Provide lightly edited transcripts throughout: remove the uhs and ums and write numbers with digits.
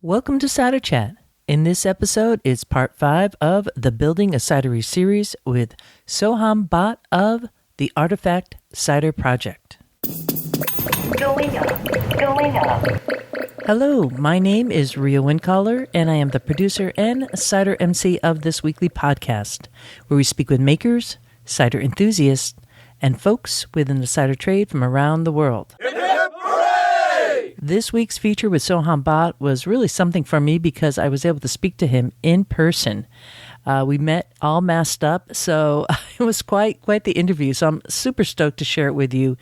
Welcome to Cider Chat. In this episode, it's part 5 of the Building a Cidery series with Soham Bahatt of the Artifact Cider Project. Going up. Hello, my name is Ria Windcaller, and I am the producer and cider MC of this weekly podcast, where we speak with makers, cider enthusiasts, and folks within the cider trade from around the world. Hip, hip, hooray! This week's feature with Soham Bahatt was really something for me because I was able to speak to him in person. We met all masked up, so it was quite the interview. So I'm super stoked to share it with you.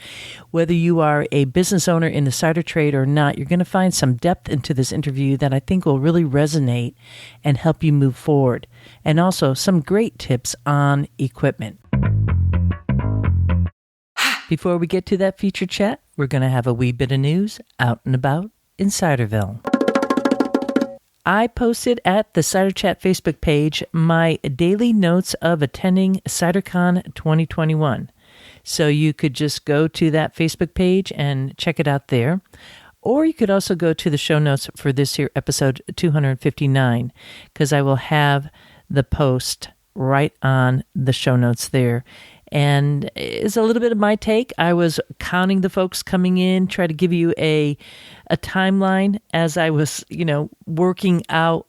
Whether you are a business owner in the cider trade or not, you're going to find some depth into this interview that I think will really resonate and help you move forward. And also some great tips on equipment. Before we get to that feature chat, we're going to have a wee bit of news out and about in Ciderville. I posted at the Cider Chat Facebook page my daily notes of attending CiderCon 2021. So you could just go to that Facebook page and check it out there. Or you could also go to the show notes for this here episode 259, because I will have the post right on the show notes there. And it's a little bit of my take. I was counting the folks coming in, try to give you a timeline as I was, working out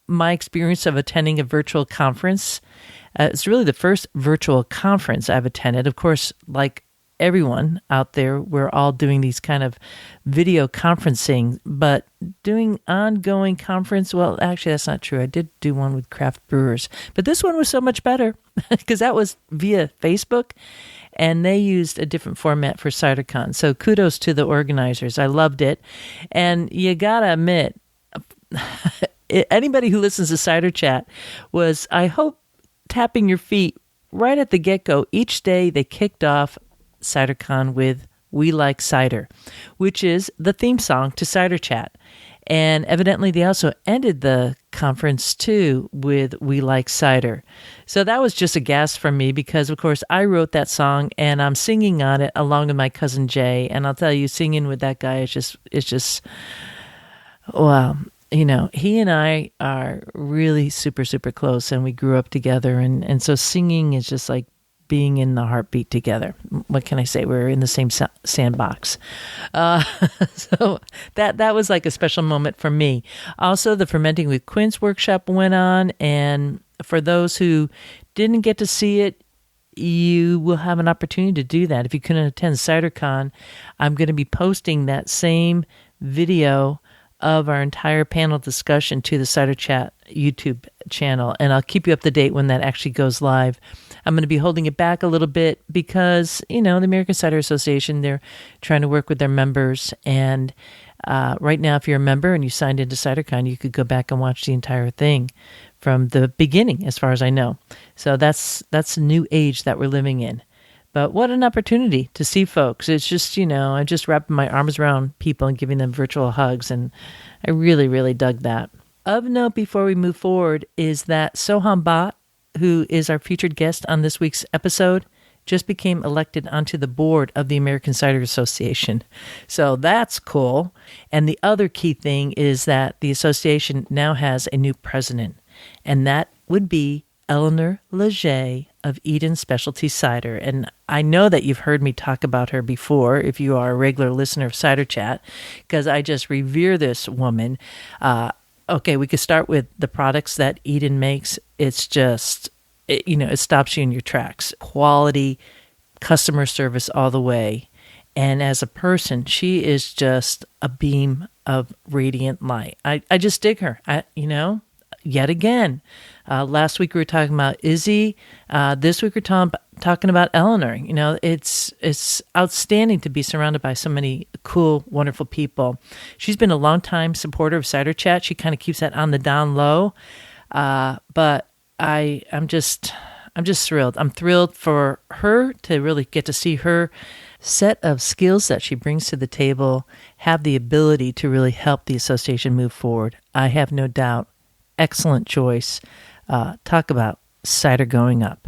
my experience of attending a virtual conference. It's really the first virtual conference I've attended. Of course, like everyone out there, we're all doing these kind of video conferencing, but doing ongoing conference, well, actually, that's not true. I did do one with craft brewers, but this one was so much better because that was via Facebook, and they used a different format for CiderCon. So kudos to the organizers. I loved it. And you gotta admit, anybody who listens to Cider Chat was, I hope, tapping your feet right at the get-go. Each day they kicked off CiderCon with We Like Cider, which is the theme song to Cider Chat. And evidently they also ended the conference too with We Like Cider. So that was just a gas for me because, of course, I wrote that song and I'm singing on it along with my cousin Jay. And I'll tell you, singing with that guy is just, wow. He and I are really super, super close, and we grew up together. And so singing is just like being in the heartbeat together. What can I say? We're in the same sandbox. So that was like a special moment for me. Also, the Fermenting with Quince workshop went on, and for those who didn't get to see it, you will have an opportunity to do that. If you couldn't attend CiderCon, I'm going to be posting that same video of our entire panel discussion to the Cider Chat YouTube channel, and I'll keep you up to date when that actually goes live. I'm going to be holding it back a little bit because, the American Cider Association, they're trying to work with their members, and right now, if you're a member and you signed into CiderCon, you could go back and watch the entire thing from the beginning, as far as I know. So that's a new age that we're living in. But what an opportunity to see folks. It's just, I'm just wrapping my arms around people and giving them virtual hugs, and I really, really dug that. Of note, before we move forward, is that Soham Bahatt, who is our featured guest on this week's episode, just became elected onto the board of the American Cider Association. So that's cool. And the other key thing is that the association now has a new president, and that would be Eleanor Leger of Eden Specialty Cider. And I know that you've heard me talk about her before if you are a regular listener of Cider Chat, because I just revere this woman. Okay, we could start with the products that Eden makes. It's just, it stops you in your tracks. Quality, customer service all the way. And as a person, she is just a beam of radiant light. I just dig her, yet again. Last week we were talking about Izzy. This week we're talking about Eleanor. It's outstanding to be surrounded by so many cool, wonderful people. She's been a long-time supporter of Cider Chat. She kind of keeps that on the down low. But I'm just thrilled. I'm thrilled for her to really get to see her set of skills that she brings to the table have the ability to really help the association move forward. I have no doubt. Excellent choice. Talk about cider going up.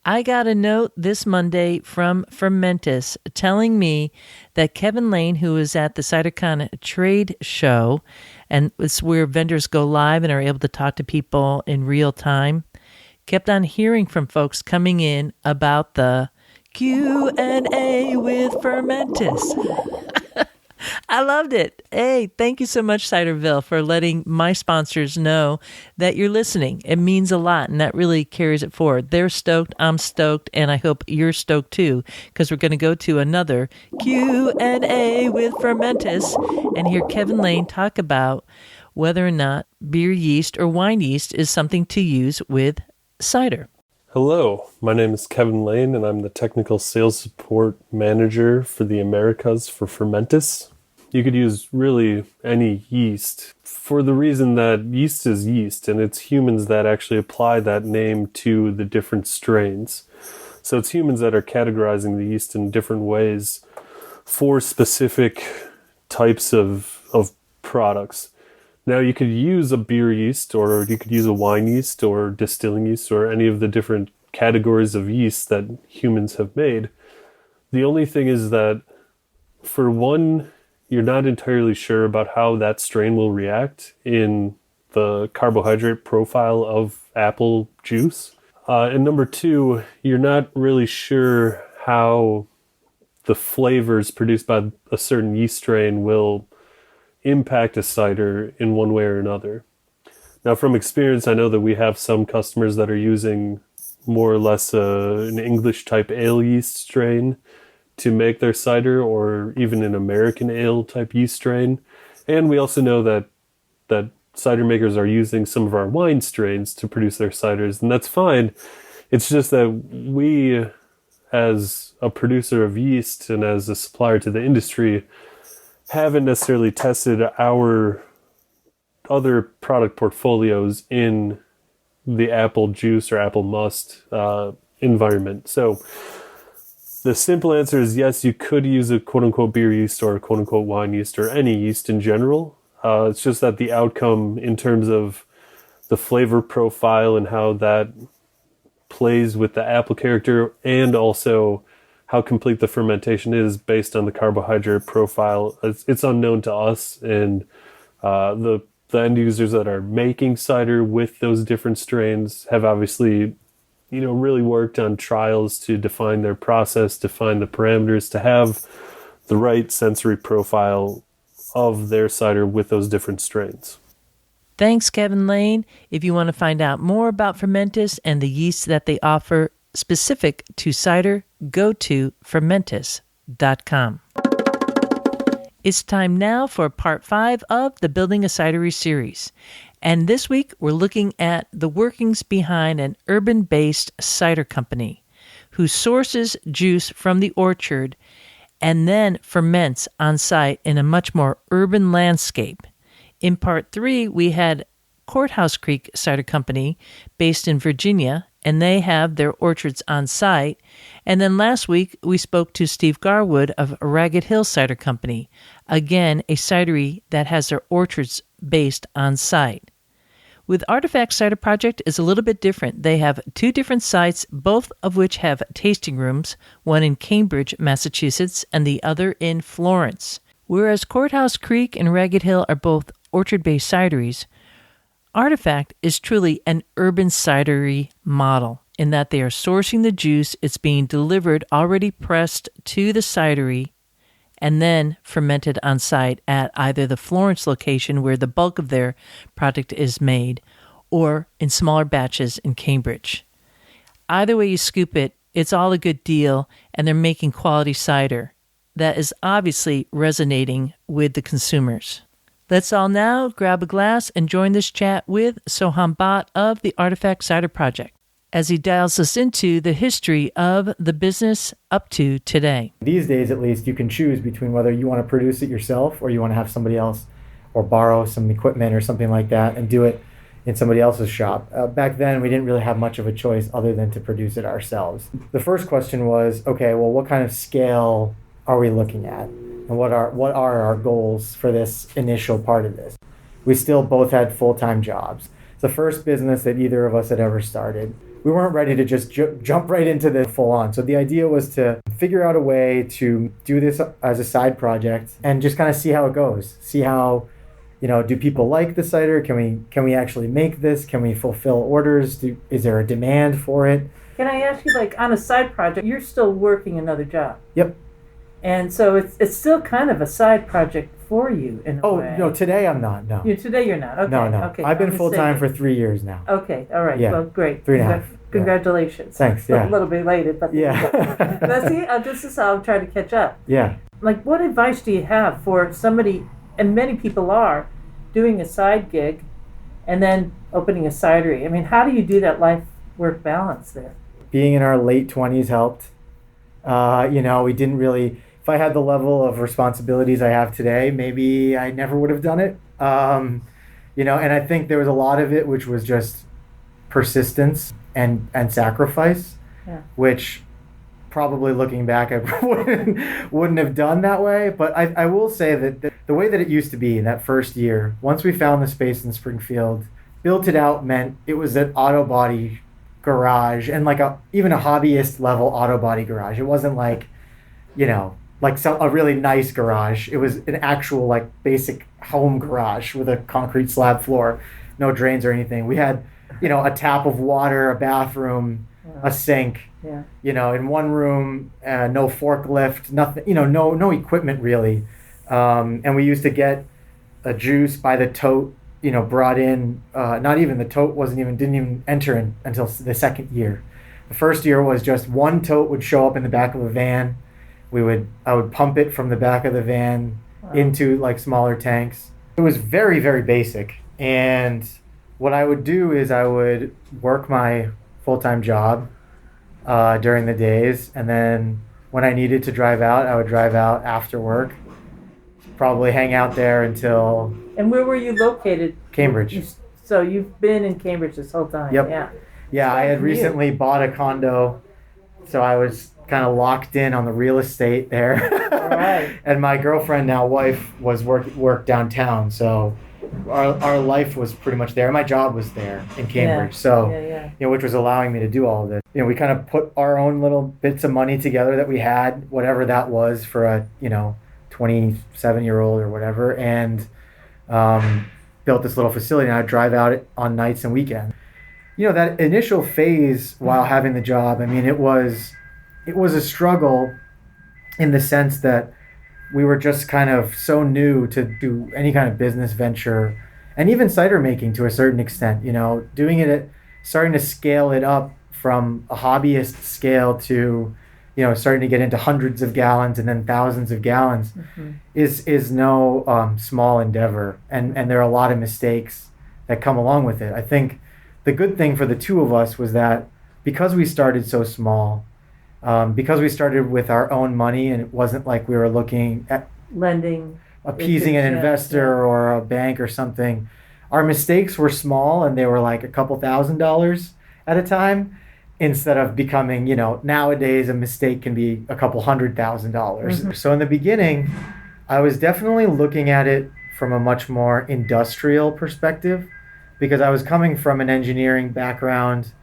I got a note this Monday from Fermentus telling me that Kevin Lane, who was at the CiderCon trade show, and it's where vendors go live and are able to talk to people in real time, kept on hearing from folks coming in about the Q&A with Fermentus. I loved it. Hey, thank you so much, Ciderville, for letting my sponsors know that you're listening. It means a lot, and that really carries it forward. They're stoked, I'm stoked, and I hope you're stoked too, because we're going to go to another Q&A with Fermentus and hear Kevin Lane talk about whether or not beer yeast or wine yeast is something to use with cider. Hello, my name is Kevin Lane, and I'm the Technical Sales Support Manager for the Americas for Fermentus. You could use really any yeast for the reason that yeast is yeast, and it's humans that actually apply that name to the different strains. So it's humans that are categorizing the yeast in different ways for specific types of products. Now, you could use a beer yeast, or you could use a wine yeast, or distilling yeast, or any of the different categories of yeast that humans have made. The only thing is that, for one, you're not entirely sure about how that strain will react in the carbohydrate profile of apple juice. And number two, you're not really sure how the flavors produced by a certain yeast strain will impact a cider in one way or another. Now, from experience, I know that we have some customers that are using more or less an English type ale yeast strain to make their cider, or even an American ale type yeast strain. And we also know that cider makers are using some of our wine strains to produce their ciders, and that's fine. It's just that we, as a producer of yeast and as a supplier to the industry, haven't necessarily tested our other product portfolios in the apple juice or apple must environment. So the simple answer is yes, you could use a quote-unquote beer yeast or a quote-unquote wine yeast or any yeast in general. It's just that the outcome in terms of the flavor profile and how that plays with the apple character, and also how complete the fermentation is based on the carbohydrate profile, it's unknown to us. And the end users that are making cider with those different strains have obviously, really worked on trials to define their process, define the parameters, to have the right sensory profile of their cider with those different strains. Thanks, Kevin Lane. If you want to find out more about Fermentus and the yeast that they offer specific to cider, go to fermentus.com. It's time now for part 5 of the Building a Cidery series. And this week, we're looking at the workings behind an urban-based cider company who sources juice from the orchard and then ferments on site in a much more urban landscape. In part 3, we had Courthouse Creek Cider Company based in Virginia, and they have their orchards on site. And then last week, we spoke to Steve Garwood of Ragged Hill Cider Company, again, a cidery that has their orchards based on site. With Artifact Cider Project, it's a little bit different. They have 2 different sites, both of which have tasting rooms, one in Cambridge, Massachusetts, and the other in Florence. Whereas Courthouse Creek and Ragged Hill are both orchard-based cideries, Artifact is truly an urban cidery model in that they are sourcing the juice, it's being delivered already pressed to the cidery, and then fermented on site at either the Florence location where the bulk of their product is made, or in smaller batches in Cambridge. Either way you scoop it, it's all a good deal, and they're making quality cider that is obviously resonating with the consumers. Let's all now grab a glass and join this chat with Soham Bahatt of the Artifact Cider Project as he dials us into the history of the business up to today. These days, at least, you can choose between whether you want to produce it yourself or you want to have somebody else or borrow some equipment or something like that and do it in somebody else's shop. Back then, we didn't really have much of a choice other than to produce it ourselves. The first question was, okay, well, what kind of scale are we looking at? And what are our goals for this initial part of this? We still both had full-time jobs. It's the first business that either of us had ever started. we weren't ready to just jump right into the full on. So the idea was to figure out a way to do this as a side project and just kind of see how it goes. See how, do people like the cider? Can we actually make this? Can we fulfill orders? Is there a demand for it? Can I ask you, like, on a side project, you're still working another job? Yep. And so it's still kind of a side project for you in a way. Oh, no, today I'm not, no. Today you're not, okay. No. Okay, I've been I'm full-time for mistaken. 3 years now. Okay, all right, Yeah. well, great. 3.5. Congratulations. Thanks, yeah. A little bit later, but Yeah. But see, this is how I'm trying to catch up. Yeah. Like, what advice do you have for somebody, and many people are, doing a side gig and then opening a cidery? I mean, how do you do that life-work balance there? Being in our late 20s helped. We didn't really, if I had the level of responsibilities I have today, maybe I never would have done it. And I think there was a lot of it which was just persistence and sacrifice, which probably looking back I wouldn't have done that way. But I will say that the way that it used to be in that first year, once we found the space in Springfield, built it out meant it was an auto body garage, and like even a hobbyist level auto body garage. It wasn't like, a really nice garage. It was an actual like basic home garage with a concrete slab floor, no drains or anything. We had, a tap of water, a bathroom, a sink. Yeah. In one room, no forklift, nothing. No equipment really. And we used to get a juice by the tote. Brought in, not even the tote didn't even enter until the second year. The first year was just one tote would show up in the back of a van. I would pump it from the back of the van into like smaller tanks. It was very, very basic. And what I would do is I would work my full-time job during the days. And then when I needed to drive out, I would drive out after work. Probably hang out there until... And where were you located? Cambridge. So you've been in Cambridge this whole time? Yep. Yeah, I had recently bought a condo, so I was kind of locked in on the real estate there. All right. And my girlfriend, now wife, was worked downtown, so our life was pretty much there. My job was there in Cambridge, which was allowing me to do all of this. We kind of put our own little bits of money together that we had, whatever that was for a 27-year-old or whatever, and built this little facility. And I'd drive out on nights and weekends. That initial phase while having the job, I mean, it was a struggle in the sense that we were just kind of so new to do any kind of business venture, and even cider making to a certain extent. Doing it starting to scale it up from a hobbyist scale to starting to get into hundreds of gallons and then thousands of gallons is no small endeavor. And there are a lot of mistakes that come along with it. I think the good thing for the two of us was that because we started so small, because we started with our own money, and it wasn't like we were looking at lending, appeasing an investor or a bank or something, our mistakes were small, and they were like a couple $1,000s at a time. Instead of becoming, nowadays a mistake can be a couple $100,000. So in the beginning, I was definitely looking at it from a much more industrial perspective, because I was coming from an engineering background,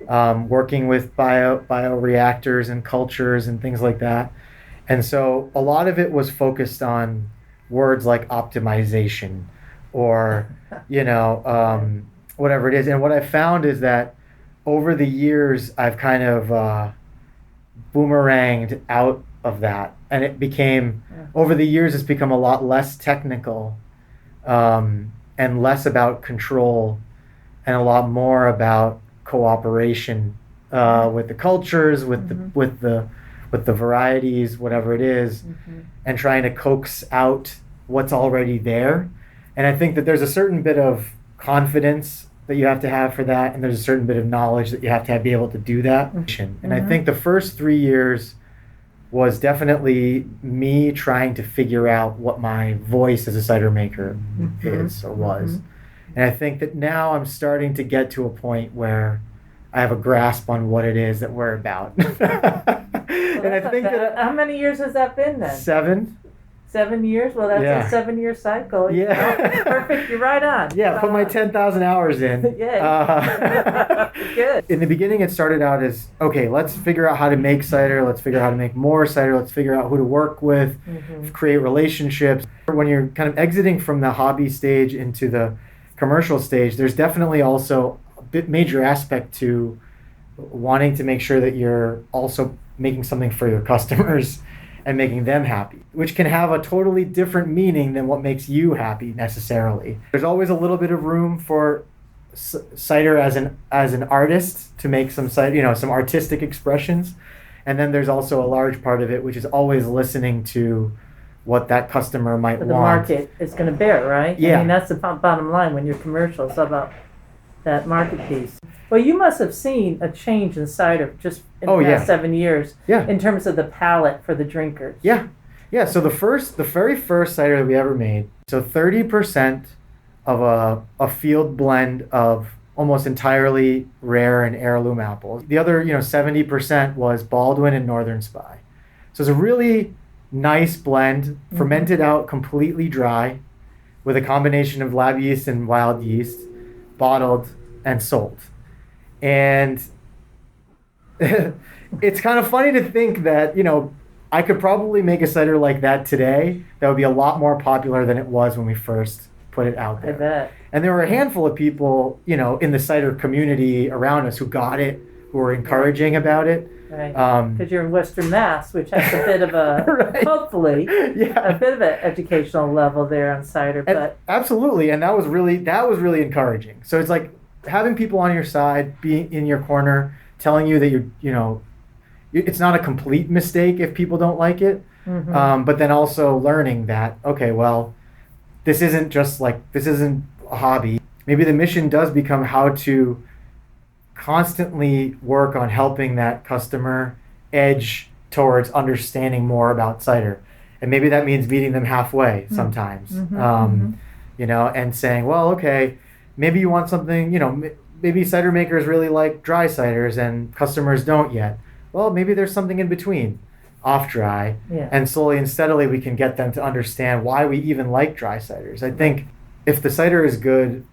working with bioreactors and cultures and things like that. And so a lot of it was focused on words like optimization or, whatever it is. And what I found is that over the years, I've kind of boomeranged out of that. And it became, over the years, it's become a lot less technical and less about control and a lot more about cooperation with the cultures, with the varieties, whatever it is, and trying to coax out what's already there. And I think that there's a certain bit of confidence that you have to have for that, and there's a certain bit of knowledge that you have to be able to do that. And I think the first 3 years was definitely me trying to figure out what my voice as a cider maker is or was. And I think that now I'm starting to get to a point where I have a grasp on what it is that we're about. And I think that how many years has that been then? 7. 7 years? Well, that's Yeah. a 7-year cycle. Yeah. Perfect. You're right on. Yeah, Right put my on. 10,000 hours in. Yeah. Good. In the beginning, it started out as, okay, let's figure out how to make cider. Let's figure out how to make more cider. Let's figure out who to work with, create relationships. When you're kind of exiting from the hobby stage into the commercial stage, there's definitely also a bit major aspect to wanting to make sure that you're also making something for your customers and making them happy, which can have a totally different meaning than what makes you happy necessarily. There's always a little bit of room for cider as an artist to make some cider, some artistic expressions, and then there's also a large part of it which is always listening to what that customer might But want. the market is going to bear, right? Yeah. I mean, that's the bottom line when you're commercial. It's about that market piece. Well, you must have seen a change in cider just in the past 7 years Yeah. in terms of the palate for the drinkers. Yeah. So the very first cider that we ever made, so 30% of a field blend of almost entirely rare and heirloom apples. The other, 70% was Baldwin and Northern Spy. So it's a really nice blend, fermented out completely dry with a combination of lab yeast and wild yeast, bottled and sold. And it's kind of funny to think that, I could probably make a cider like that today that would be a lot more popular than it was when we first put it out there. I bet. And there were a handful of people, in the cider community around us who got it, who were encouraging about it. Right. Because you're in Western Mass, which has a bit of a, Right. hopefully, a bit of an educational level there on cider. But Absolutely. And that was really encouraging. So it's like having people on your side, being in your corner, telling you that it's not a complete mistake if people don't like it. But then also learning that, okay, well, this isn't a hobby. Maybe the mission does become how to constantly work on helping that customer edge towards understanding more about cider. And maybe that means meeting them halfway sometimes, and saying, well, okay, maybe you want something, maybe cider makers really like dry ciders and customers don't yet. Well, maybe there's something in between, off dry, and slowly and steadily we can get them to understand why we even like dry ciders. I think if the cider is good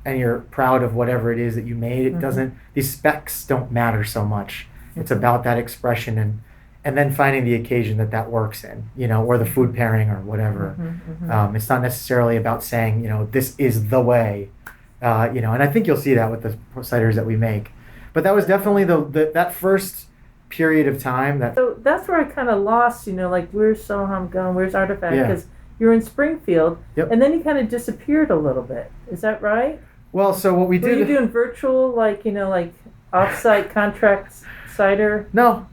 and you're proud of whatever it is that you made, these specs don't matter so much. It's about that expression and then finding the occasion that works in, or the food pairing or whatever. It's not necessarily about saying, this is the way, and I think you'll see that with the ciders that we make. But that was definitely that first period of time. So that's where I kind of lost, like, where's Soham going? Where's Artifact? Yeah. Because you're in Springfield, Yep. and then you kind of disappeared a little bit. Is that right? Well, so what we Were did... you doing virtual, like off-site contract cider? No.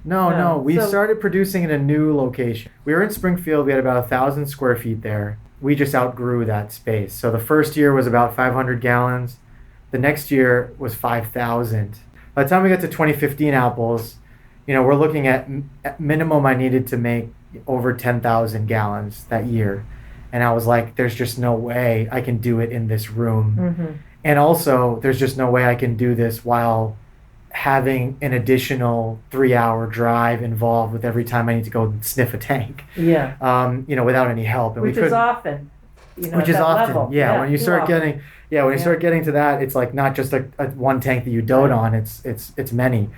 We So- started producing in a new location. We were in Springfield. We had about 1,000 square feet there. We just outgrew that space. So the first year was about 500 gallons. The next year was 5,000. By the time we got to 2015 apples, we're looking at minimum I needed to make over 10,000 gallons that year. And I was like, there's just no way I can do it in this room. And also, there's just no way I can do this while having an additional 3-hour drive involved with every time I need to go sniff a tank. Yeah. Without any help. And Which is often. Which is often. Level. Yeah. When you start getting, when you start getting to that, it's like not just a one tank that you dote on. It's many.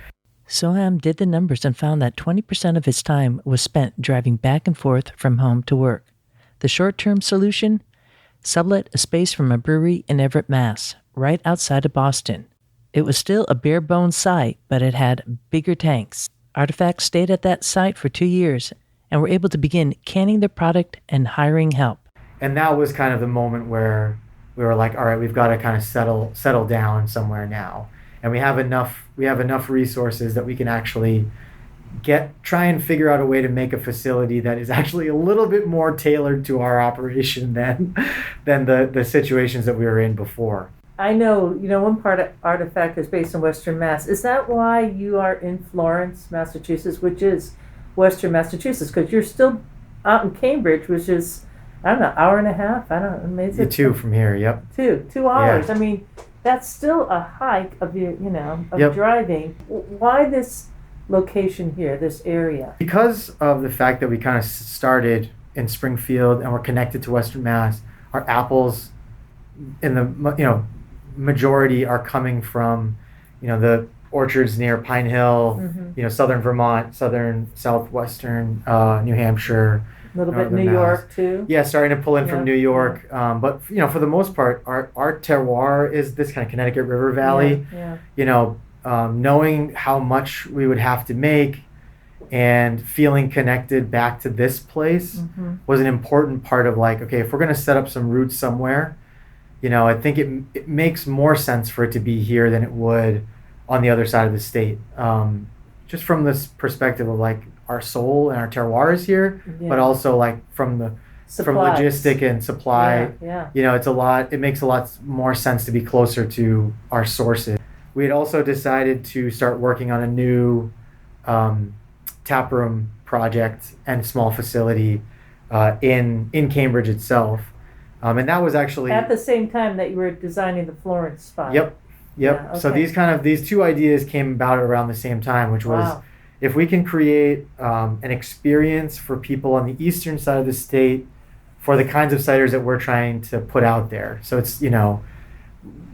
Soham did the numbers and found that 20% of his time was spent driving back and forth from home to work. The short-term solution? Sublet a space from a brewery in Everett, Mass., right outside of Boston. It was still a bare-bones site, but it had bigger tanks. Artifact stayed at that site for 2 years and were able to begin canning their product and hiring help. And that was kind of the moment where we were like, all right, we've got to kind of settle down somewhere now. And we have enough resources that we can actually try and figure out a way to make a facility that is actually a little bit more tailored to our operation than the situations that we were in before. I know, one part of Artifact is based in Western Mass. Is that why you are in Florence, Massachusetts, which is Western Massachusetts? Because you're still out in Cambridge, which is, I don't know, hour and a half? I don't know. Maybe it's 2 from here, yep. 2 hours. Yeah. I mean, that's still a hike of Yep. driving. Why this location here, this area? Because of the fact that we kind of started in Springfield, and we're connected to Western Mass. Our apples, in the majority, are coming from the orchards near Pine Hill, southern Vermont, southwestern New Hampshire. A little bit northern New Mass. York too. Yeah, starting to pull in Yeah. from New York. But for the most part, our terroir is this kind of Connecticut River Valley. Yeah. Knowing how much we would have to make and feeling connected back to this place was an important part of like, okay, if we're going to set up some roots somewhere, I think it makes more sense for it to be here than it would on the other side of the state. Just from this perspective of like our soul and our terroir is here, but also like from Supplies. logistic and supply, Yeah. it makes a lot more sense to be closer to our sources. We had also decided to start working on a new taproom project and small facility in Cambridge itself. And that was actually At the same time that you were designing the Florence spot. Yep. Yeah, So okay. these two ideas came about around the same time, which was Wow. if we can create an experience for people on the eastern side of the state for the kinds of ciders that we're trying to put out there. So it's,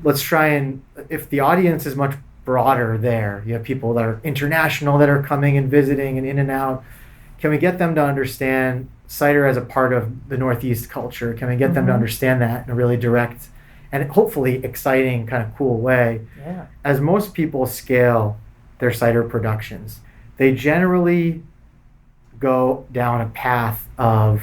let's try and, if the audience is much broader there, you have people that are international that are coming and visiting and in and out. Can we get them to understand cider as a part of the Northeast culture? Can we get them to understand that in a really direct and hopefully exciting, kind of cool way? Yeah. As most people scale their cider productions, they generally go down a path of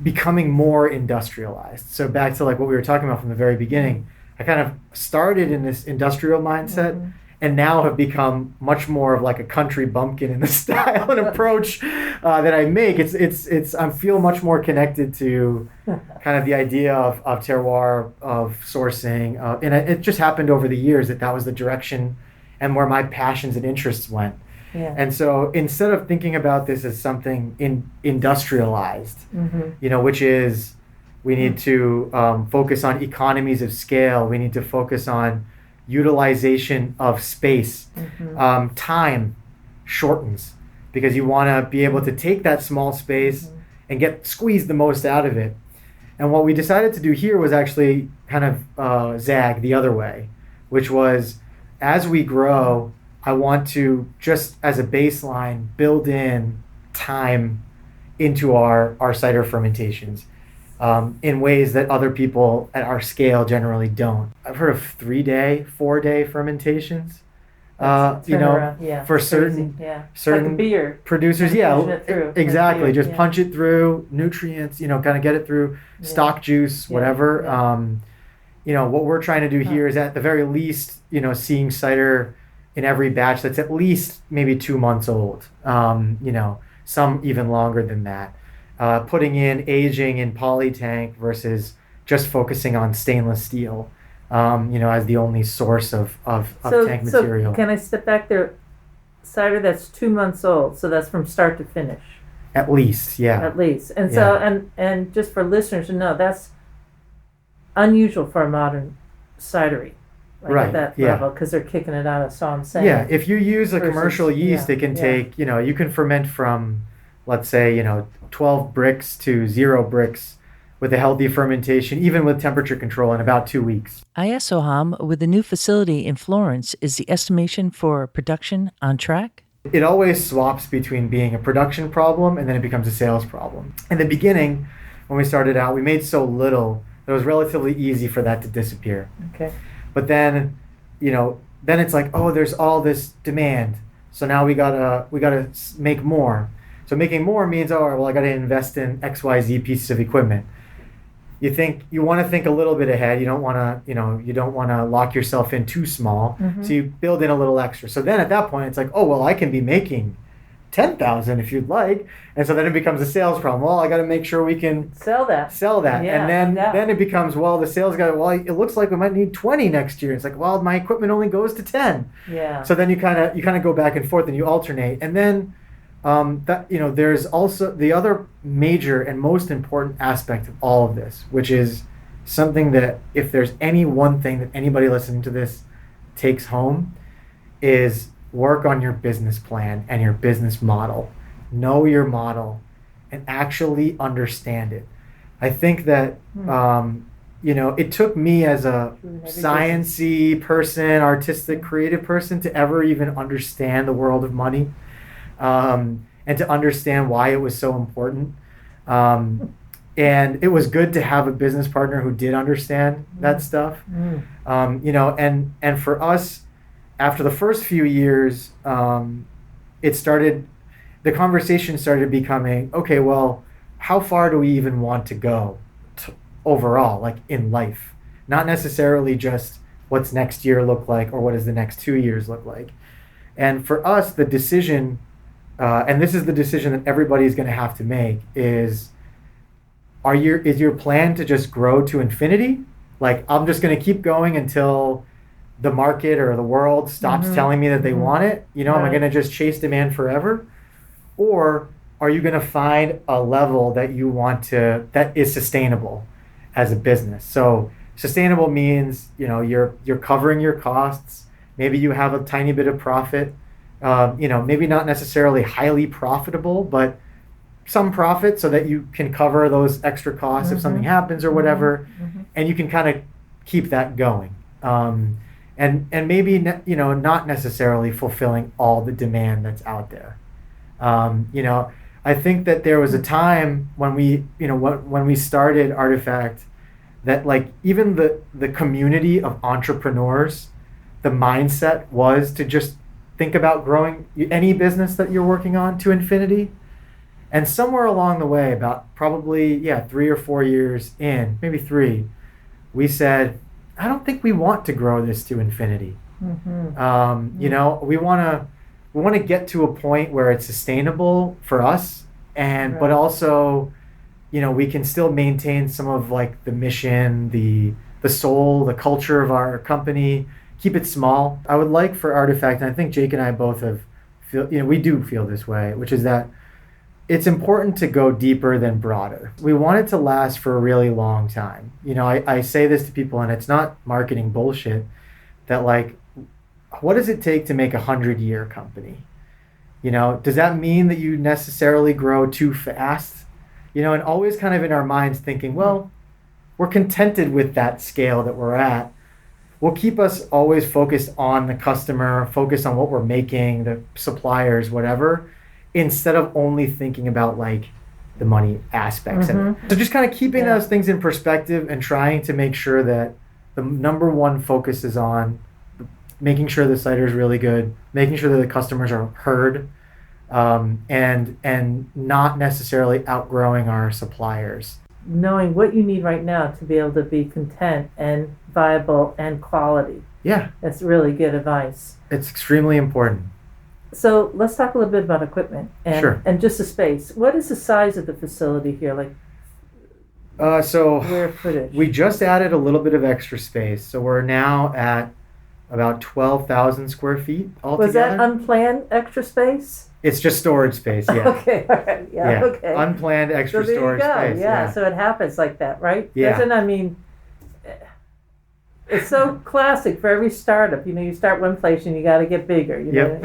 becoming more industrialized. So back to like what we were talking about from the very beginning, I kind of started in this industrial mindset and now have become much more of like a country bumpkin in the style and approach that I make. I feel much more connected to kind of the idea of terroir, of sourcing, and it just happened over the years that was the direction and where my passions and interests went. Yeah. And so instead of thinking about this as something industrialized, which is we need to focus on economies of scale, we need to focus on utilization of space. Time shortens because you want to be able to take that small space and squeeze the most out of it. And what we decided to do here was actually kind of zag the other way, which was as we grow, I want to, just as a baseline, build in time into our cider fermentations in ways that other people at our scale generally don't. I've heard of 3-day, 4-day fermentations. For certain like a beer. producers, Punching it through. exactly. Like beer, Just punch it through, nutrients, kind of get it through, stock juice, whatever. What we're trying to do here is at the very least, seeing cider in every batch that's at least maybe 2 months old. Some even longer than that. Putting in aging in poly tank versus just focusing on stainless steel, as the only source of tank material. So can I step back there? Cider that's 2 months old, so that's from start to finish. At least, yeah. At least. And so and just for listeners to know, that's unusual for a modern cidery. At that level, because they're kicking it out of Soham saying. Yeah, if you use a versus- commercial yeast, it can take, you can ferment from, let's say, 12 bricks to 0 bricks with a healthy fermentation, even with temperature control, in about 2 weeks. I asked Soham, with the new facility in Florence, is the estimation for production on track? It always swaps between being a production problem and then it becomes a sales problem. In the beginning, when we started out, we made so little that it was relatively easy for that to disappear. Okay. But then, then it's like, oh, there's all this demand. So now we gotta make more. So making more means, oh, well, I gotta invest in XYZ pieces of equipment. You want to think a little bit ahead. You don't want to lock yourself in too small. So you build in a little extra. So then at that point, it's like, oh, well, I can be making 10,000 if you'd like. And so then it becomes a sales problem. Well, I got to make sure we can sell that. Yeah, and then it becomes, well, the sales guy, well, it looks like we might need 20 next year. It's like, well, my equipment only goes to 10. Yeah. So then you kind of go back and forth and you alternate. And then there's also the other major and most important aspect of all of this, which is something that if there's any one thing that anybody listening to this takes home, is work on your business plan and your business model. Know your model. and actually understand it. I think that, it took me as a science-y person, artistic, creative person to ever even understand the world of money, and to understand why it was so important. And it was good to have a business partner who did understand that stuff. And for us, after the first few years, the conversation started becoming, okay, well, how far do we even want to go overall, like in life? Not necessarily just what's next year look like or what does the next 2 years look like. And for us, the decision, and this is the decision that everybody's going to have to make, is your plan to just grow to infinity? Like, I'm just going to keep going until the market or the world stops telling me that they want it? Am I going to just chase demand forever? Or are you going to find a level that you want that is sustainable as a business? So sustainable means, you're covering your costs. Maybe you have a tiny bit of profit. Maybe not necessarily highly profitable, but some profit so that you can cover those extra costs if something happens or whatever, and you can kind of keep that going. And maybe not necessarily fulfilling all the demand that's out there. I think that there was a time when we started Artifact that, like, even the community of entrepreneurs, the mindset was to just think about growing any business that you're working on to infinity. And somewhere along the way, about probably 3 or 4 years in, maybe 3, we said, I don't think we want to grow this to infinity. We want to get to a point where it's sustainable for us, but also, we can still maintain some of, like, the mission, the soul, the culture of our company. Keep it small. I would like for Artifact, and I think Jake and I both we do feel this way, which is that it's important to go deeper than broader. We want it to last for a really long time. I say this to people, and it's not marketing bullshit, that, like, what does it take to make a 100-year company? Does that mean that you necessarily grow too fast? And always kind of in our minds thinking, well, we're contented with that scale that we're at. Will keep us always focused on the customer, focused on what we're making, the suppliers, whatever, instead of only thinking about, like, the money aspects of it. So just kind of keeping those things in perspective and trying to make sure that the number one focus is on making sure the cider is really good, making sure that the customers are heard, and not necessarily outgrowing our suppliers. Knowing what you need right now to be able to be content and viable and quality. Yeah. That's really good advice. It's extremely important. So let's talk a little bit about equipment and just the space. What is the size of the facility here? Like, square footage. We just added a little bit of extra space. So we're now at about 12,000 square feet altogether. Was that unplanned extra space? It's just storage space, yeah. Okay, all right, yeah. Okay. Unplanned extra storage space. Yeah, so it happens like that, right? Yeah. It's so classic for every startup. You start one place and you got to get bigger. Yep.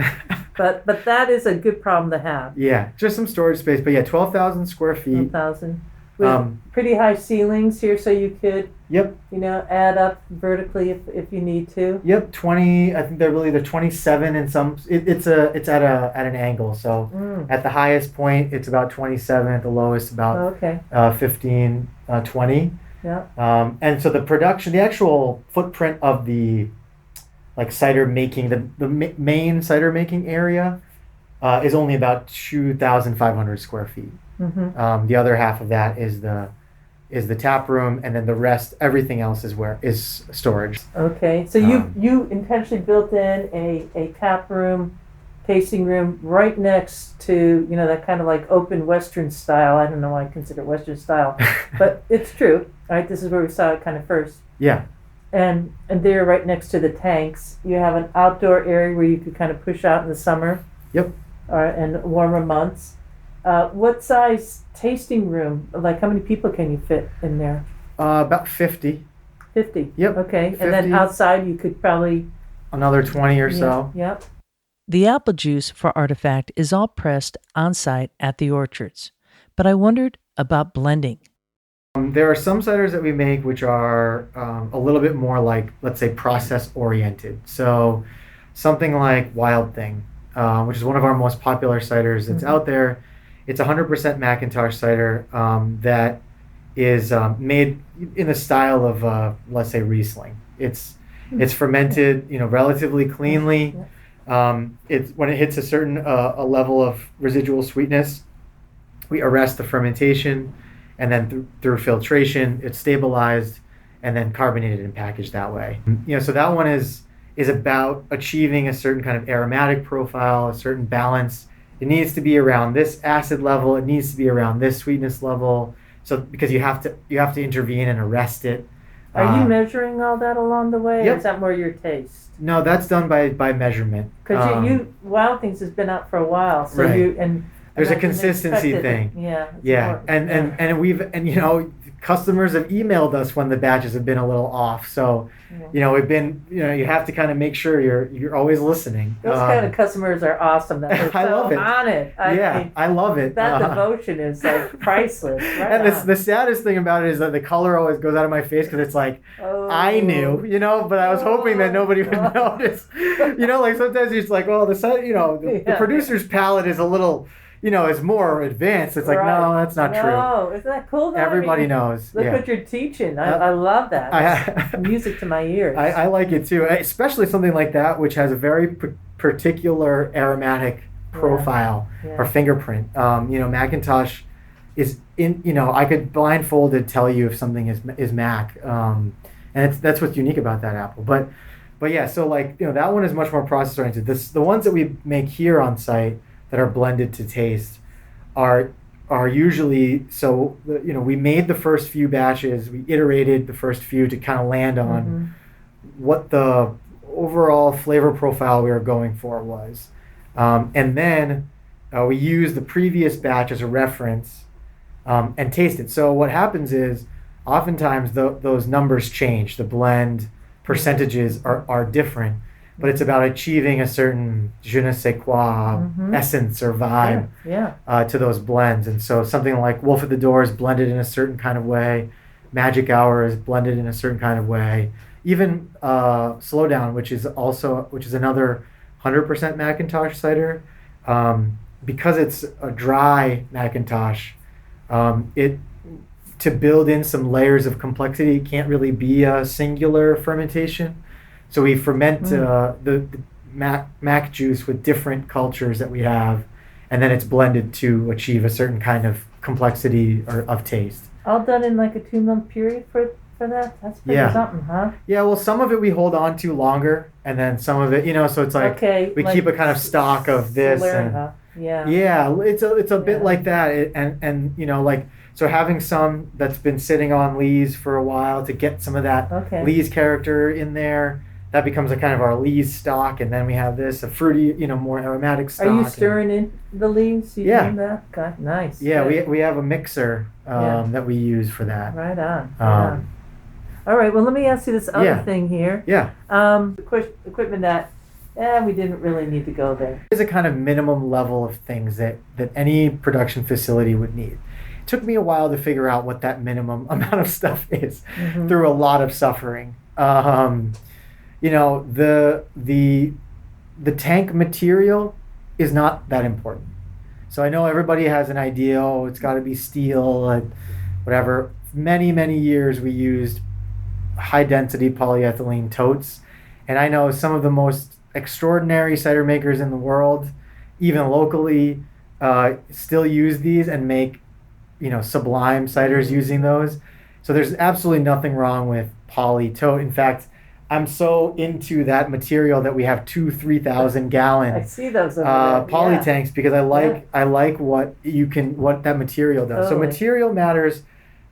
But that is a good problem to have. Yeah, just some storage space. But 12,000 square feet. 12,000. With pretty high ceilings here, so you could, add up vertically if you need to. Yep, 20. I think they're 27 in some. It's at an angle. So at the highest point, it's about 27. At the lowest, about 15, 20. Yeah. And so the actual footprint of the, like, cider making, the main cider making area, is only about 2,500 square feet. The other half of that is the tap room, and then the rest, everything else is storage. Okay, so you intentionally built in a tap room, tasting room right next to that kind of like open Western style. I don't know why I consider it Western style, but it's true. Right, this is where we saw it kind of first. Yeah. And there, right next to the tanks, you have an outdoor area where you could kind of push out in the summer. Yep. And warmer months. What size tasting room? Like, how many people can you fit in there? About 50. 50. Yep. Okay. 50. And then outside you could probably another 20 or so. Yep. The apple juice for Artifact is all pressed on site at the orchards. but I wondered about blending. There are some ciders that we make which are a little bit more like, let's say, process oriented. So something like Wild Thing, which is one of our most popular ciders that's out there. It's 100% Macintosh cider that is made in the style of, let's say, Riesling. It's fermented, relatively cleanly. It's when it hits a certain a level of residual sweetness, we arrest the fermentation, and then through filtration, it's stabilized and then carbonated and packaged that way. So that one is about achieving a certain kind of aromatic profile, a certain balance. It needs to be around this acid level. It needs to be around this sweetness level. So because you have to intervene and arrest it. Are you measuring all that along the way? Yep. Or is that more your taste? No, that's done by measurement. Because Wild Things has been out for a while, so right. There's a consistency thing. Yeah. And customers have emailed us when the batches have been a little off. So, we've been, you have to kind of make sure you're always listening. Those kind of customers are awesome. That they're I so love it. on it. I love it. That devotion is like priceless. Right and the saddest thing about it is that the color always goes out of my face because it's like, I knew, but I was hoping that nobody would notice. Like sometimes it's like, well, the producer's palate is a little, is more advanced. It's like, no, that's not true. No, isn't that cool? Everybody knows. Look what you're teaching. I love that. It's music to my ears. I like it too, especially something like that, which has a very particular aromatic profile or fingerprint. Macintosh is in. I could blindfolded tell you if something is Mac, and that's what's unique about that apple. But yeah, so that one is much more process oriented. The ones that we make here on site that are blended to taste are usually, so we made the first few batches, we iterated the first few to kind of land on what the overall flavor profile we were going for was, and then we use the previous batch as a reference and taste it. So what happens is oftentimes those numbers change, the blend percentages are different, but it's about achieving a certain je ne sais quoi essence or vibe to those blends. And so something like Wolf at the Door is blended in a certain kind of way, Magic Hour is blended in a certain kind of way, even Slowdown, which is another 100% Macintosh cider, because it's a dry Macintosh, to build in some layers of complexity, it can't really be a singular fermentation. So we ferment the Mac juice with different cultures that we have, and then it's blended to achieve a certain kind of complexity or of taste. All done in like a 2-month period for that? That's pretty something, huh? Yeah, well, some of it we hold on to longer, and then some of it, so it's like we keep a kind of stock of this. It's a bit like that, and so having some that's been sitting on lees for a while to get some of that lees character in there. That becomes a kind of our lees stock, and then we have a fruity, more aromatic stock. Are you stirring in the lees? Yeah. That? God, nice. Yeah, we have a mixer that we use for that. Right on. All right, well, let me ask you this other thing here. Yeah. Equipment that, we didn't really need to go there. There's a kind of minimum level of things that any production facility would need. It took me a while to figure out what that minimum amount of stuff is through a lot of suffering. The tank material is not that important. So I know everybody has an idea, it's got to be steel and whatever. Many, many years we used high density polyethylene totes. And I know some of the most extraordinary cider makers in the world, even locally, still use these and make, sublime ciders using those. So there's absolutely nothing wrong with poly tote. In fact, I'm so into that material that we have 3,000 gallon I see those over poly tanks because I like what that material does. Totally. So material matters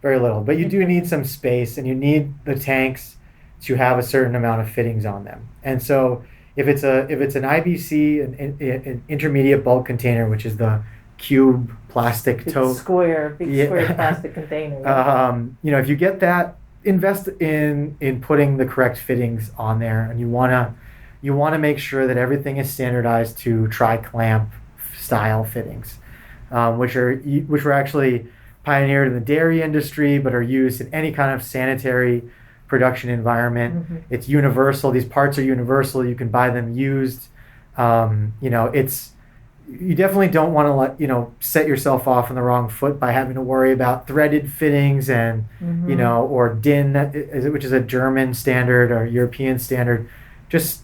very little, but you do need some space, and you need the tanks to have a certain amount of fittings on them. And so if it's an IBC, an intermediate bulk container, which is the cube plastic tote, big square plastic container. If you get that, invest in putting the correct fittings on there, and you want to make sure that everything is standardized to tri-clamp style fittings. which were actually pioneered in the dairy industry, but are used in any kind of sanitary production environment. It's universal. These parts are universal. You can buy them used. You definitely don't want to set yourself off on the wrong foot by having to worry about threaded fittings and or DIN, which is a German standard or European standard. Just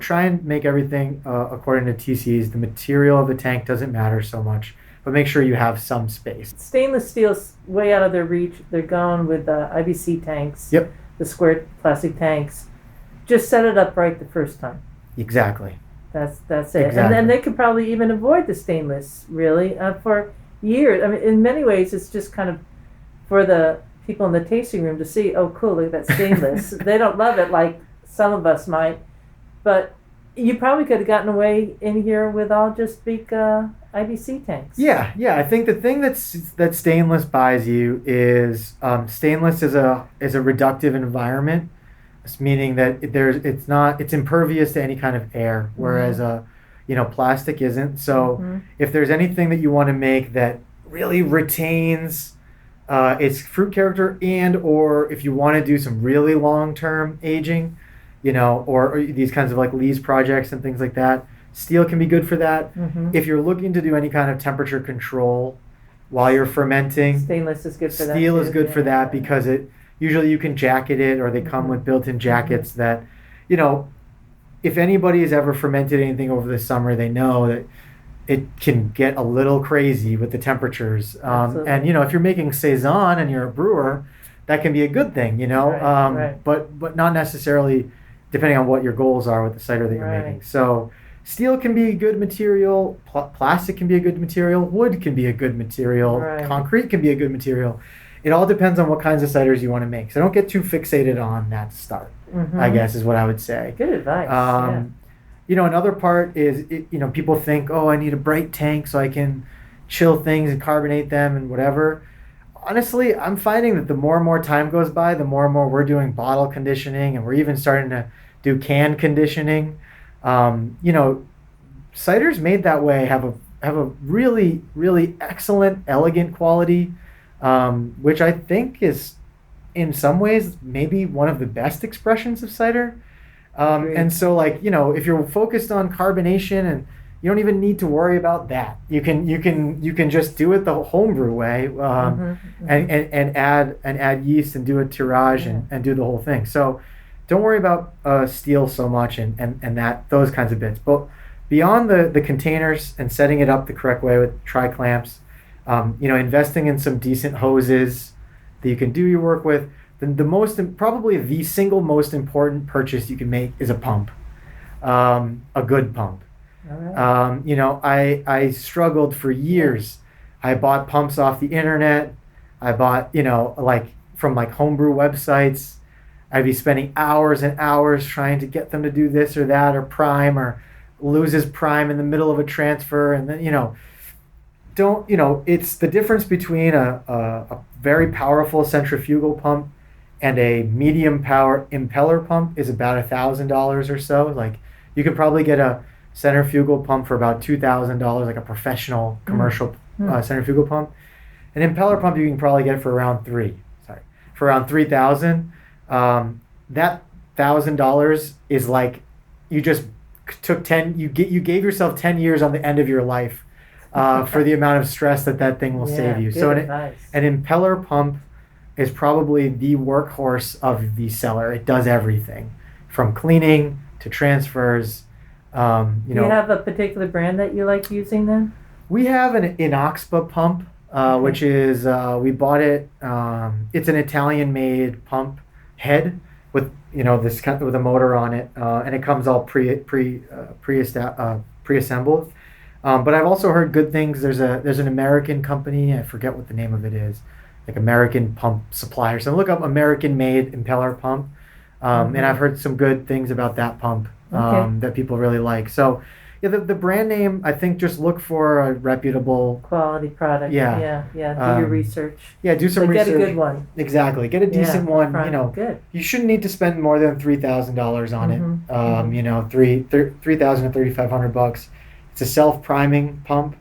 try and make everything according to TCs. The material of the tank doesn't matter so much, but make sure you have some space. Stainless steel's way out of their reach. They're going with IBC tanks. Yep. The square plastic tanks. Just set it up right the first time. Exactly. That's it. Exactly. And then they could probably even avoid the stainless, really, for years. I mean, in many ways, it's just kind of for the people in the tasting room to see, oh, cool, look at that stainless. They don't love it like some of us might, but you probably could have gotten away in here with all just big IBC tanks. Yeah. I think the thing that stainless buys you is stainless is a reductive environment. Meaning that it's impervious to any kind of air, whereas plastic isn't. So if there's anything that you want to make that really retains its fruit character, and or if you want to do some really long-term aging, or these kinds of like lees projects and things like that, steel can be good for that. If you're looking to do any kind of temperature control while you're fermenting, stainless is good for that. Steel is good for that because usually you can jacket it, or they come with built-in jackets that, if anybody has ever fermented anything over the summer, they know that it can get a little crazy with the temperatures. And, if you're making Saison and you're a brewer, that can be a good thing, Right. But not necessarily depending on what your goals are with the cider that you're making. So steel can be a good material, plastic can be a good material, wood can be a good material, concrete can be a good material. It all depends on what kinds of ciders you want to make. So don't get too fixated on that to start, I guess is what I would say. Good advice. Another part is, people think, oh, I need a bright tank so I can chill things and carbonate them and whatever. Honestly, I'm finding that the more and more time goes by, the more and more we're doing bottle conditioning, and we're even starting to do can conditioning. Ciders made that way have a really, really excellent, elegant quality. Which I think is, in some ways, maybe one of the best expressions of cider. And so, if you're focused on carbonation, and you don't even need to worry about that, you can just do it the homebrew way, and add yeast and do a tirage and do the whole thing. So, don't worry about steel so much and those kinds of bits. But beyond the containers and setting it up the correct way with tri-clamps. Investing in some decent hoses that you can do your work with. Probably the single most important purchase you can make is a pump, a good pump. All right. I struggled for years. I bought pumps off the internet. I bought, from homebrew websites. I'd be spending hours and hours trying to get them to do this or that or prime, or loses prime in the middle of a transfer, and then it's the difference between a very powerful centrifugal pump and a medium power impeller pump is about $1,000 or so. You could probably get a centrifugal pump for about $2,000, like a professional commercial centrifugal pump. An impeller pump you can probably get for around $3,000. That $1,000 is like you just took you gave yourself 10 years on the end of your life. For the amount of stress that thing will save you. So an impeller pump is probably the workhorse of the cellar. It does everything from cleaning to transfers. Do you have a particular brand that you like using then? We have an Inoxpa pump, which is we bought it. It's an Italian-made pump head with this kind with a motor on it, and it comes all pre-assembled. But I've also heard good things. There's an American company, I forget what the name of it is, like American Pump Supplier. So look up American-made impeller pump, and I've heard some good things about that pump that people really like. So yeah, the brand name, I think just look for a reputable quality product. Yeah. Do your research. Yeah, do some research. Get a good one. Exactly, get a decent one. Good. You shouldn't need to spend more than $3,000 on it. $3,000 to $3,500. It's a self-priming pump.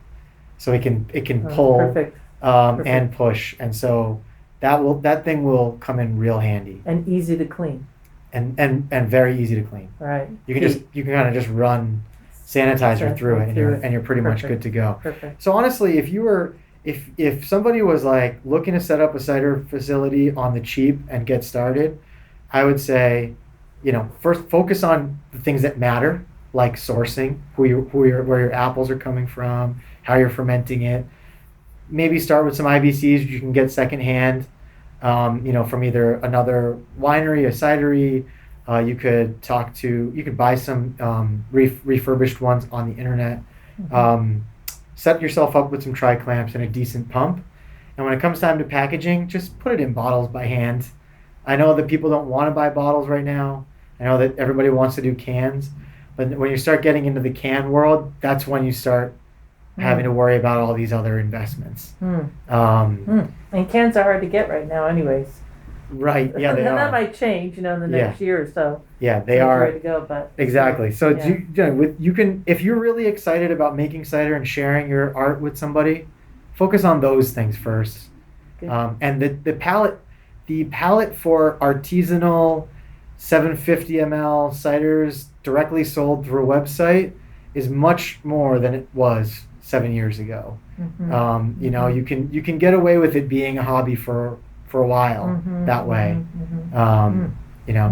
so it can Oh, pull perfect. and Perfect. push, and so that thing will come in real handy And easy to clean. and very easy to clean. Right. You can kind of just run sanitizer through it, and you're pretty much good to go. Perfect. So honestly, if somebody was like looking to set up a cider facility on the cheap and get started, I would say, first focus on the things that matter, like sourcing, where your apples are coming from, how you're fermenting it. Maybe start with some IBCs you can get secondhand, from either another winery, a cidery. You could buy some refurbished ones on the internet. Set yourself up with some tri-clamps and a decent pump. And when it comes time to packaging, just put it in bottles by hand. I know that people don't want to buy bottles right now. I know that everybody wants to do cans. But when you start getting into the can world, that's when you start having to worry about all these other investments. And cans are hard to get right now anyways. Right, yeah, they And are. that might change, in the next year or so. Yeah, they So it's are. ready to go, but Exactly. So yeah. you can, if you're really excited about making cider and sharing your art with somebody, focus on those things first. Good. And the palette for artisanal 750 ml ciders directly sold through a website is much more than it was 7 years ago. You can get away with it being a hobby for a while that way.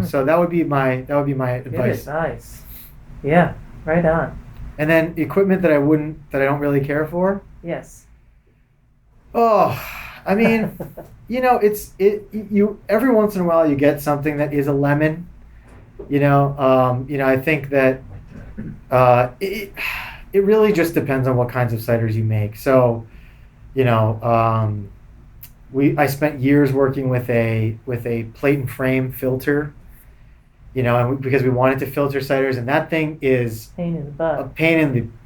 So that would be my advice. Good advice. Yeah, right on. And then equipment that I don't really care for. Yes. Oh, I mean, you every once in a while you get something that is a lemon. I think that it really just depends on what kinds of ciders you make. So, I spent years working with a plate and frame filter, because we wanted to filter ciders, and that thing is Pain in the butt. a pain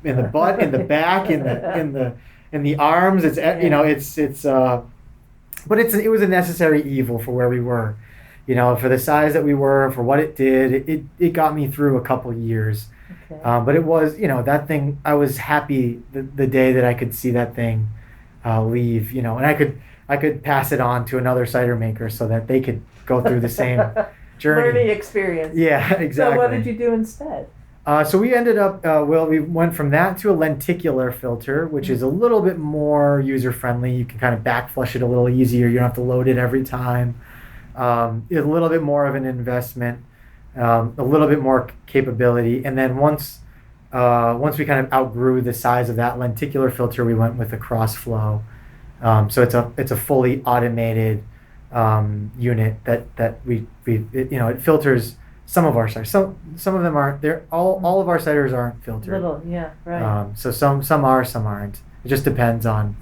in the butt, in the back, in the arms. It's but it was a necessary evil for where we were, for the size that we were, for what it did. It got me through a couple years. Okay. But it was, that thing, I was happy the day that I could see that thing leave, and I could pass it on to another cider maker so that they could go through the same journey. Learning experience. Yeah, exactly. So what did you do instead? So we ended up, we went from that to a lenticular filter, which is a little bit more user-friendly. You can kind of back flush it a little easier. You don't have to load it every time. It's a little bit more of an investment. A little bit more capability, and then once we kind of outgrew the size of that lenticular filter, we went with a cross flow. So it's a fully automated unit that it filters some of our ciders. Some of them aren't. They're all of our ciders aren't filtered. Little, yeah, right. So some are, some aren't. It just depends on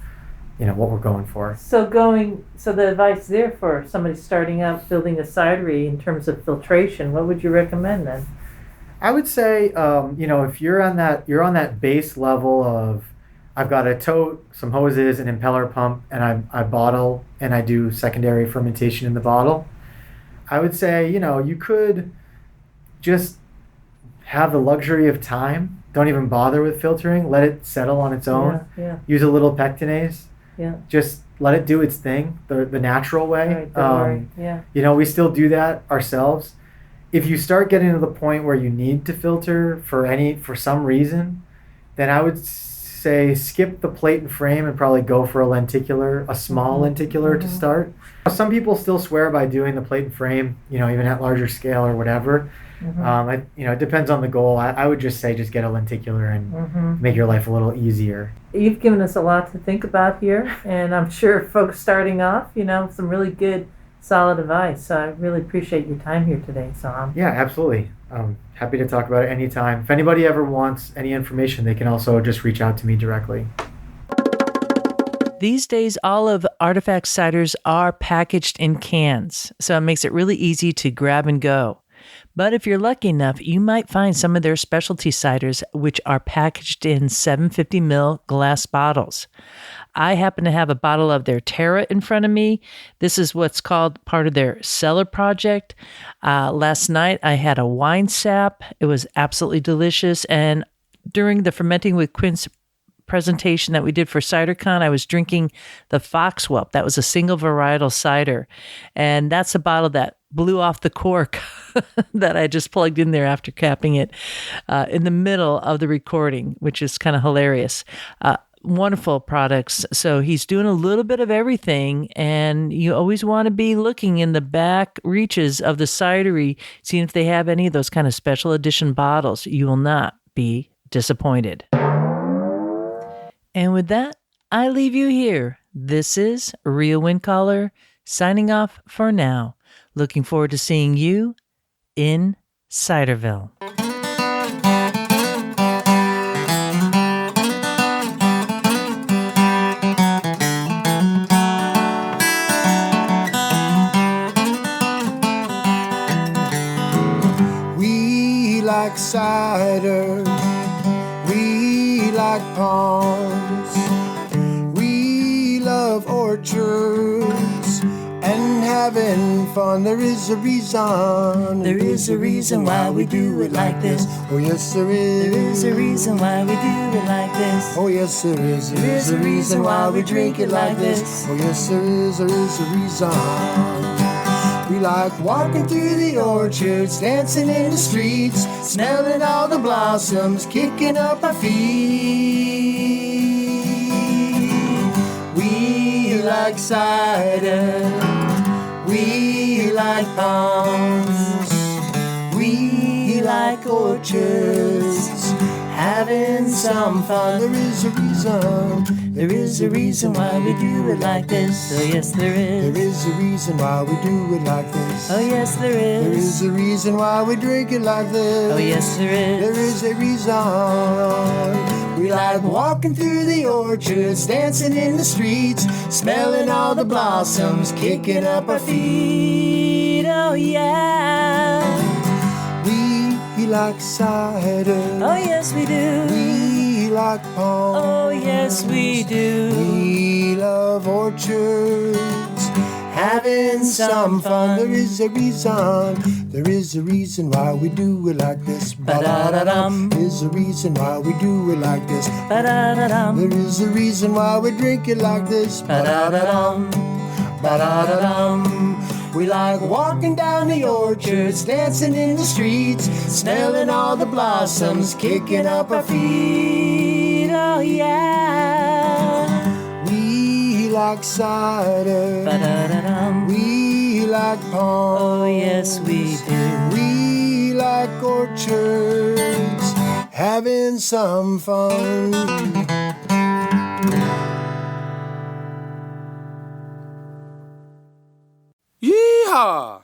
what we're going for. So the advice there for somebody starting out building a cidery in terms of filtration, what would you recommend then? I would say, if you're on that base level of, I've got a tote, some hoses, an impeller pump, and I bottle and I do secondary fermentation in the bottle. I would say, you could just have the luxury of time. Don't even bother with filtering. Let it settle on its own. Yeah. Use a little pectinase. Yeah. Just let it do its thing, the natural way. Right, don't worry. Yeah. We still do that ourselves. If you start getting to the point where you need to filter for some reason, then I would say skip the plate and frame and probably go for a small lenticular to start. Some people still swear by doing the plate and frame, even at larger scale or whatever. It depends on the goal. I would just say just get a lenticular and make your life a little easier. You've given us a lot to think about here, and I'm sure folks starting off, some really good, solid advice. So I really appreciate your time here today, Soham. Yeah, absolutely. Happy to talk about it anytime. If anybody ever wants any information, they can also just reach out to me directly. These days, all of Artifact ciders are packaged in cans, so it makes it really easy to grab and go. But if you're lucky enough, you might find some of their specialty ciders which are packaged in 750 ml glass bottles. I happen to have a bottle of their Terra in front of me. This is what's called part of their cellar project. Last night I had a wine sap. It was absolutely delicious. And during the fermenting with quince presentation that we did for CiderCon, I was drinking the Foxwhelp. That was a single varietal cider. And that's a bottle that blew off the cork that I just plugged in there after capping it in the middle of the recording, which is kind of hilarious. Wonderful products. So he's doing a little bit of everything, and you always want to be looking in the back reaches of the cidery, seeing if they have any of those kind of special edition bottles. You will not be disappointed. And with that, I leave you here. This is Rhea Windcaller signing off for now. Looking forward to seeing you in Ciderville. We like cider, we like palms, we love orchards and having fun. There is a reason why we do it like this. Oh yes there is. There is a reason why we do it like this. Oh yes there is. There is a reason why we drink it like this. Oh yes there is a reason. We like walking through the orchards, dancing in the streets, smelling all the blossoms, kicking up our feet. We like cider, we like palms, we like orchards, having some fun. There is a reason why we do it like this. Oh yes there is. There is a reason why we do it like this. Oh yes there is. There is a reason why we drink it like this. Oh yes there is. There is a reason. We like walking through the orchards, dancing in the streets, smelling all the blossoms, kicking up our feet. Oh yeah. We like cider. Oh yes we do. We like palms. Oh yes we do. We love orchards, having some fun. There is a reason. There is a reason why we do it like this. Ba-da-da-dum. There is a reason why we do it like this. Ba-da-da-dum. There is a reason why we drink it like this. Ba-da-da-dum. Ba-da-da-dum. We like walking down the orchards, dancing in the streets, smelling all the blossoms, kicking up our feet. Oh yeah. We like cider. Ba-da-da-dum. We like palms. Oh yes we do. We like orchards, having some fun. Yeehaw!